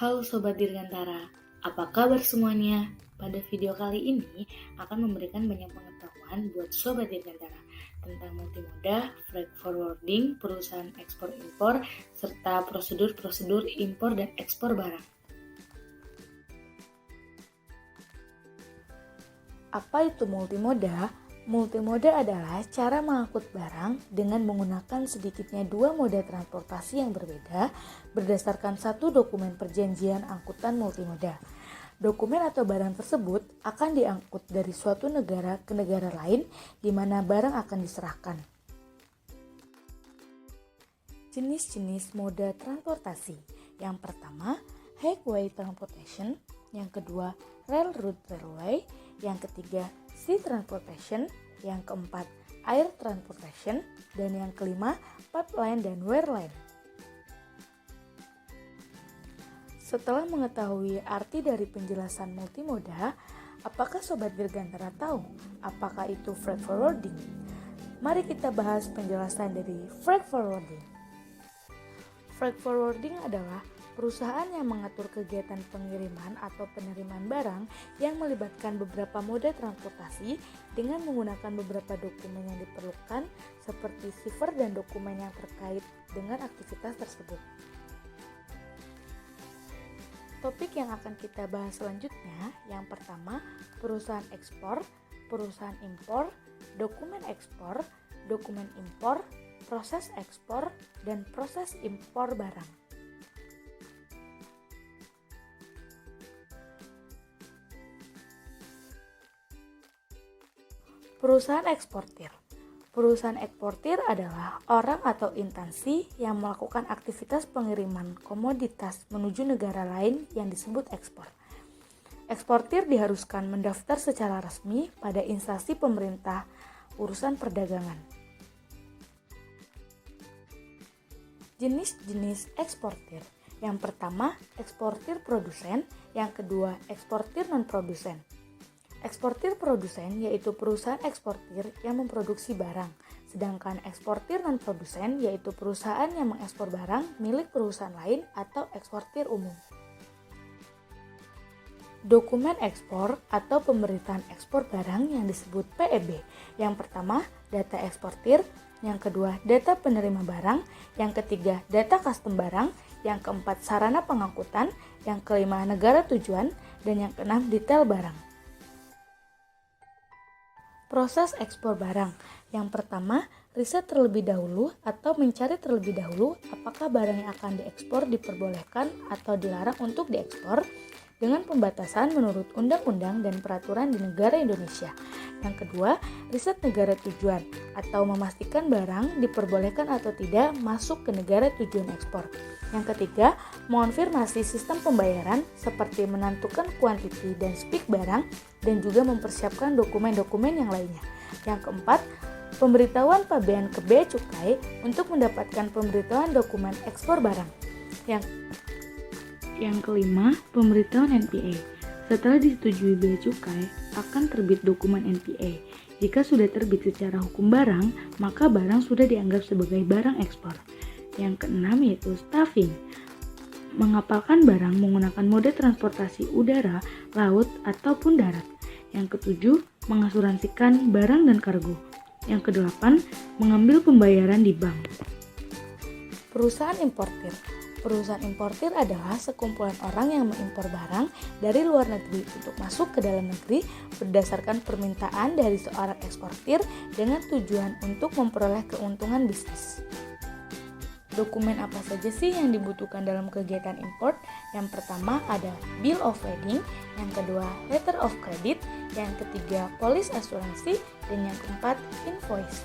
Halo Sobat Dirgantara, apa kabar semuanya? Pada video kali ini akan memberikan banyak pengetahuan buat Sobat Dirgantara tentang multimoda, freight forwarding, perusahaan ekspor-impor, serta prosedur-prosedur impor dan ekspor barang. Apa itu multimoda? Multimoda adalah cara mengangkut barang dengan menggunakan sedikitnya dua moda transportasi yang berbeda berdasarkan satu dokumen perjanjian angkutan multimoda. Dokumen atau barang tersebut akan diangkut dari suatu negara ke negara lain di mana barang akan diserahkan. Jenis-jenis moda transportasi. Yang pertama, highway transportation, yang kedua, railroad railway, yang ketiga, sea transportation, yang keempat, air transportation, dan yang kelima, pipeline dan wireline. Setelah mengetahui arti dari penjelasan multimoda, apakah Sobat Dirgantara tahu apakah itu freight forwarding? Mari kita bahas penjelasan dari freight forwarding. Freight forwarding adalah perusahaan yang mengatur kegiatan pengiriman atau penerimaan barang yang melibatkan beberapa moda transportasi dengan menggunakan beberapa dokumen yang diperlukan seperti shipper dan dokumen yang terkait dengan aktivitas tersebut. Topik yang akan kita bahas selanjutnya, yang pertama, perusahaan ekspor, perusahaan impor, dokumen ekspor, dokumen impor, proses ekspor, dan proses impor barang. Perusahaan eksportir. Perusahaan eksportir adalah orang atau instansi yang melakukan aktivitas pengiriman komoditas menuju negara lain yang disebut ekspor. Eksportir diharuskan mendaftar secara resmi pada instansi pemerintah urusan perdagangan. Jenis-jenis eksportir. Yang pertama, eksportir produsen, yang kedua, eksportir non-produsen. Eksportir produsen yaitu perusahaan eksportir yang memproduksi barang, sedangkan eksportir non-produsen yaitu perusahaan yang mengekspor barang milik perusahaan lain atau eksportir umum. Dokumen ekspor atau pemberitaan ekspor barang yang disebut PEB. Yang pertama, data eksportir, yang kedua, data penerima barang, yang ketiga, data custom barang, yang keempat, sarana pengangkutan, yang kelima, negara tujuan, dan yang keenam, detail barang. Proses ekspor barang. Yang pertama, riset terlebih dahulu atau mencari terlebih dahulu apakah barang yang akan diekspor diperbolehkan atau dilarang untuk diekspor dengan pembatasan menurut undang-undang dan peraturan di negara Indonesia. Yang kedua, riset negara tujuan atau memastikan barang diperbolehkan atau tidak masuk ke negara tujuan ekspor. Yang ketiga, mengonfirmasi sistem pembayaran seperti menentukan kuantiti dan spek barang dan juga mempersiapkan dokumen-dokumen yang lainnya. Yang keempat, pemberitahuan pabean ke Bea Cukai untuk mendapatkan pemberitahuan dokumen ekspor barang. Yang kelima, pemberitahuan NPA. Setelah disetujui Bea Cukai, akan terbit dokumen NPA. Jika sudah terbit secara hukum barang, maka barang sudah dianggap sebagai barang ekspor. Yang keenam yaitu staffing. Mengapalkan barang menggunakan moda transportasi udara, laut, ataupun darat. Yang ketujuh, mengasuransikan barang dan kargo. Yang kedelapan, mengambil pembayaran di bank. Perusahaan importir. Perusahaan importir adalah sekumpulan orang yang mengimpor barang dari luar negeri untuk masuk ke dalam negeri berdasarkan permintaan dari seorang eksportir dengan tujuan untuk memperoleh keuntungan bisnis. Dokumen apa saja sih yang dibutuhkan dalam kegiatan import? Yang pertama ada bill of lading, yang kedua letter of credit, yang ketiga polis asuransi, dan yang keempat invoice.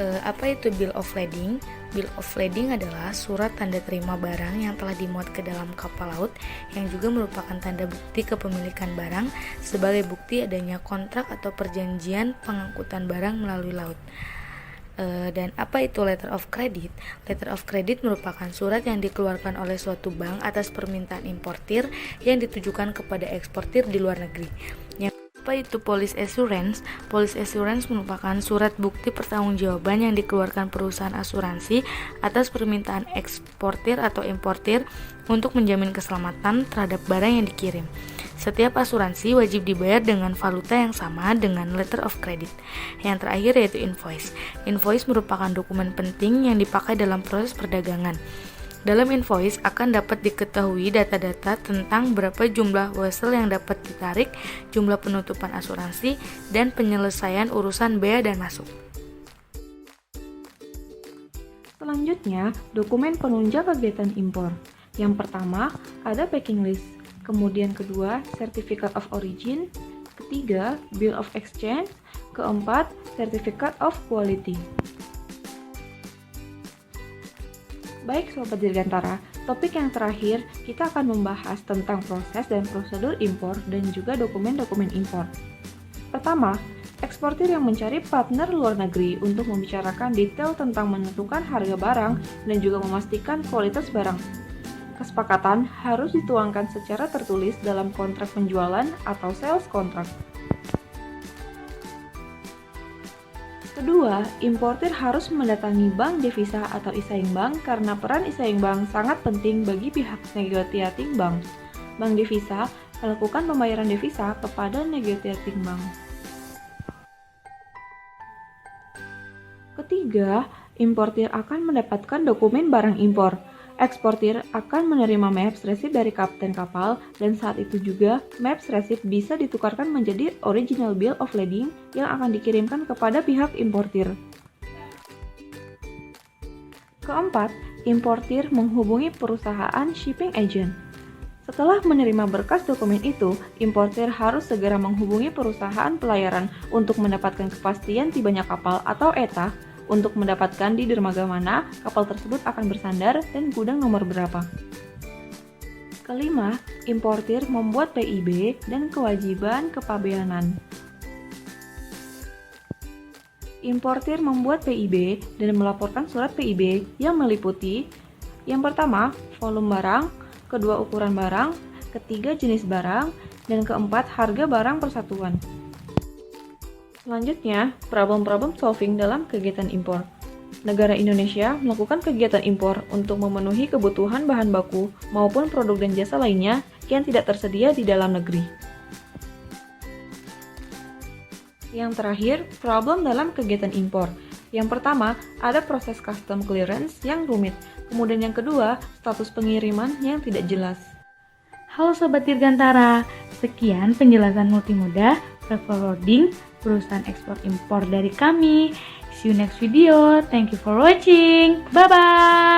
Apa itu bill of lading? Bill of lading adalah surat tanda terima barang yang telah dimuat ke dalam kapal laut yang juga merupakan tanda bukti kepemilikan barang sebagai bukti adanya kontrak atau perjanjian pengangkutan barang melalui laut. Dan apa itu letter of credit? Letter of credit merupakan surat yang dikeluarkan oleh suatu bank atas permintaan importir yang ditujukan kepada eksportir di luar negeri. Yang apa Apa itu Police Assurance? Police Assurance merupakan surat bukti pertanggungjawaban yang dikeluarkan perusahaan asuransi atas permintaan eksportir atau importir untuk menjamin keselamatan terhadap barang yang dikirim. Setiap asuransi wajib dibayar dengan valuta yang sama dengan letter of credit. Yang terakhir yaitu invoice. Invoice merupakan dokumen penting yang dipakai dalam proses perdagangan. Dalam invoice akan dapat diketahui data-data tentang berapa jumlah wesel yang dapat ditarik, jumlah penutupan asuransi, dan penyelesaian urusan bea dan masuk. Selanjutnya, dokumen penunjang kegiatan impor. Yang pertama, ada packing list. Kemudian kedua, Certificate of Origin. Ketiga, Bill of Exchange. Keempat, Certificate of Quality. Baik Sobat Dirgantara, topik yang terakhir kita akan membahas tentang proses dan prosedur impor dan juga dokumen-dokumen impor. Pertama, eksportir yang mencari partner luar negeri untuk membicarakan detail tentang menentukan harga barang dan juga memastikan kualitas barang. Kesepakatan harus dituangkan secara tertulis dalam kontrak penjualan atau sales contract. Kedua, importir harus mendatangi bank devisa atau isaing bank karena peran isaing bank sangat penting bagi pihak negotiating bank. Bank devisa melakukan pembayaran devisa kepada negotiating bank. Ketiga, importir akan mendapatkan dokumen barang impor. Eksportir akan menerima maps receipt dari kapten kapal dan saat itu juga maps receipt bisa ditukarkan menjadi original bill of lading yang akan dikirimkan kepada pihak importir. Keempat, importir menghubungi perusahaan shipping agent. Setelah menerima berkas dokumen itu, importir harus segera menghubungi perusahaan pelayaran untuk mendapatkan kepastian tibanya kapal atau ETA, untuk mendapatkan di dermaga mana kapal tersebut akan bersandar dan gudang nomor berapa. Kelima, importir membuat PIB dan kewajiban kepabeanan. Importir membuat PIB dan melaporkan surat PIB yang meliputi yang pertama, volume barang, kedua ukuran barang, ketiga jenis barang, dan keempat harga barang persatuan. Selanjutnya, problem-problem solving dalam kegiatan impor. Negara Indonesia melakukan kegiatan impor untuk memenuhi kebutuhan bahan baku maupun produk dan jasa lainnya yang tidak tersedia di dalam negeri. Yang terakhir, problem dalam kegiatan impor. Yang pertama, ada proses custom clearance yang rumit. Kemudian yang kedua, status pengiriman yang tidak jelas. Halo Sobat Dirgantara, sekian penjelasan multimoda freight forwarding perusahaan ekspor impor dari kami. See you next video. Thank you for watching. Bye bye.